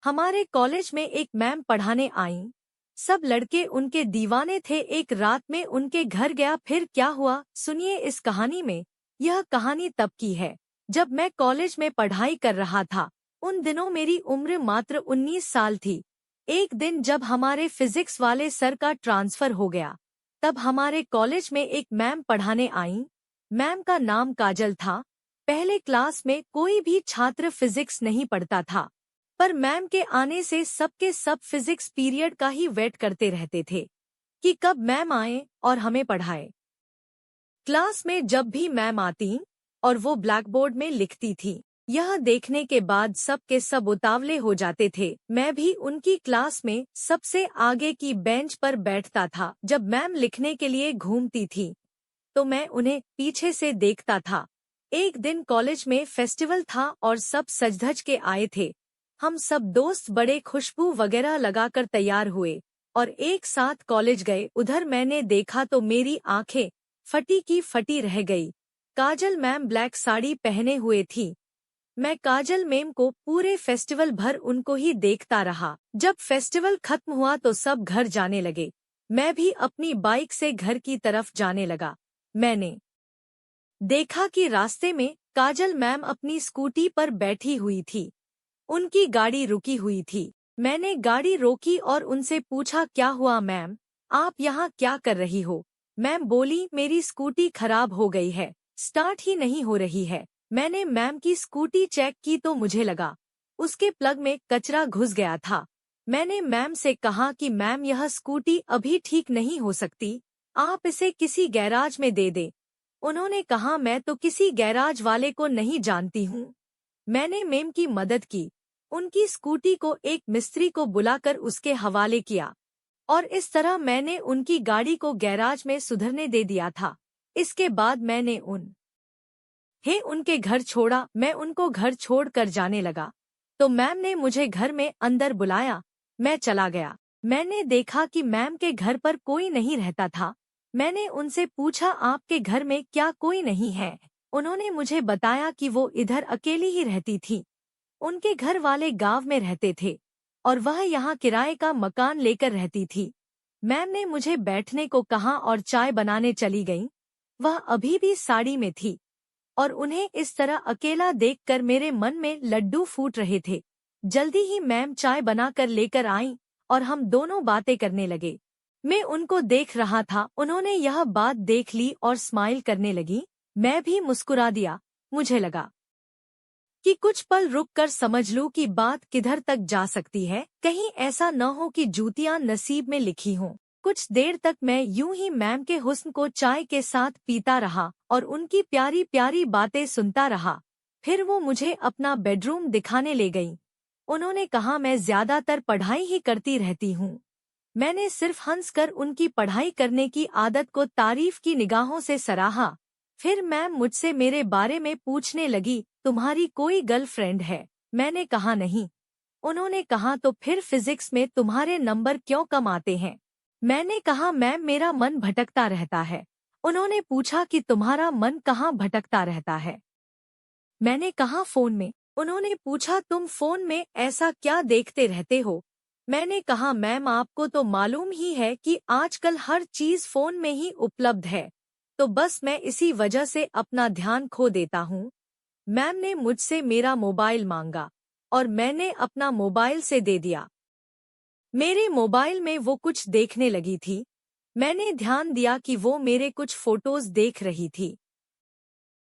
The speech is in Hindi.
हमारे कॉलेज में एक मैम पढ़ाने आईं। सब लड़के उनके दीवाने थे। एक रात में उनके घर गया। फिर क्या हुआ सुनिए इस कहानी में। यह कहानी तब की है जब मैं कॉलेज में पढ़ाई कर रहा था। उन दिनों मेरी उम्र मात्र 19 साल थी। एक दिन जब हमारे फिजिक्स वाले सर का ट्रांसफर हो गया, तब हमारे कॉलेज में एक मैम पढ़ाने आईं। मैम का नाम काजल था। पहले क्लास में कोई भी छात्र फिजिक्स नहीं पढ़ता था, पर मैम के आने से सबके सब फिजिक्स पीरियड का ही वेट करते रहते थे कि कब मैम आए और हमें पढ़ाए। क्लास में जब भी मैम आती और वो ब्लैक बोर्ड में लिखती थी, यह देखने के बाद सब के सब उतावले हो जाते थे। मैं भी उनकी क्लास में सबसे आगे की बेंच पर बैठता था। जब मैम लिखने के लिए घूमती थी तो मैं उन्हें पीछे से देखता था। एक दिन कॉलेज में फेस्टिवल था और सब सज-धज के आए थे। हम सब दोस्त बड़े खुशबू वगैरह लगाकर तैयार हुए और एक साथ कॉलेज गए। उधर मैंने देखा तो मेरी आंखें फटी की फटी रह गई। काजल मैम ब्लैक साड़ी पहने हुए थी। मैं काजल मैम को पूरे फेस्टिवल भर उनको ही देखता रहा। जब फेस्टिवल खत्म हुआ तो सब घर जाने लगे। मैं भी अपनी बाइक से घर की तरफ जाने लगा। मैंने देखा कि रास्ते में काजल मैम अपनी स्कूटी पर बैठी हुई थी। उनकी गाड़ी रुकी हुई थी। मैंने गाड़ी रोकी और उनसे पूछा, क्या हुआ मैम, आप यहाँ क्या कर रही हो? मैम बोली, मेरी स्कूटी खराब हो गई है, स्टार्ट ही नहीं हो रही है। मैंने मैम की स्कूटी चेक की तो मुझे लगा उसके प्लग में कचरा घुस गया था। मैंने मैम से कहा कि मैम यह स्कूटी अभी ठीक नहीं हो सकती, आप इसे किसी गैराज में दे दें। उन्होंने कहा, मैं तो किसी गैराज वाले को नहीं जानती हूँ। मैंने मैम की मदद की। उनकी स्कूटी को एक मिस्त्री को बुलाकर उसके हवाले किया और इस तरह मैंने उनकी गाड़ी को गैराज में सुधरने दे दिया था। इसके बाद मैंने उनके घर छोड़ा। मैं उनको घर छोड़कर जाने लगा तो मैम ने मुझे घर में अंदर बुलाया। मैं चला गया। मैंने देखा कि मैम के घर पर कोई नहीं रहता था। मैंने उनसे पूछा, आपके घर में क्या कोई नहीं है? उन्होंने मुझे बताया कि वो इधर अकेली ही रहती थी। उनके घर वाले गांव में रहते थे और वह यहाँ किराए का मकान लेकर रहती थी। मैम ने मुझे बैठने को कहा और चाय बनाने चली गईं। वह अभी भी साड़ी में थी और उन्हें इस तरह अकेला देखकर मेरे मन में लड्डू फूट रहे थे। जल्दी ही मैम चाय बनाकर लेकर आईं और हम दोनों बातें करने लगे। मैं उनको देख रहा था। उन्होंने यह बात देख ली और स्माइल करने लगी। मैं भी मुस्कुरा दिया। मुझे लगा कि कुछ पल रुककर समझ लूं कि बात किधर तक जा सकती है। कहीं ऐसा न हो कि जूतियां नसीब में लिखी हों। कुछ देर तक मैं यूं ही मैम के हुस्न को चाय के साथ पीता रहा और उनकी प्यारी प्यारी बातें सुनता रहा। फिर वो मुझे अपना बेडरूम दिखाने ले गईं। उन्होंने कहा, मैं ज्यादातर पढ़ाई ही करती रहती हूँ। मैंने सिर्फ हंसकर उनकी पढ़ाई करने की आदत को तारीफ की निगाहों से सराहा। फिर मैम मुझसे मेरे बारे में पूछने लगी, तुम्हारी कोई गर्लफ्रेंड है? मैंने कहा, नहीं। उन्होंने कहा, तो फिर फिजिक्स में तुम्हारे नंबर क्यों कम आते हैं? मैंने कहा, मैम मेरा मन भटकता रहता है। उन्होंने पूछा कि तुम्हारा मन कहाँ भटकता रहता है? मैंने कहा, फोन में। उन्होंने पूछा, तुम फोन में ऐसा क्या देखते रहते हो? मैंने कहा, मैम आपको तो मालूम ही है कि आजकल हर चीज फोन में ही उपलब्ध है, तो बस मैं इसी वजह से अपना ध्यान खो देता हूँ। मैम ने मुझसे मेरा मोबाइल मांगा और मैंने अपना मोबाइल से दे दिया। मेरे मोबाइल में वो कुछ देखने लगी थी। मैंने ध्यान दिया कि वो मेरे कुछ फोटोज देख रही थी।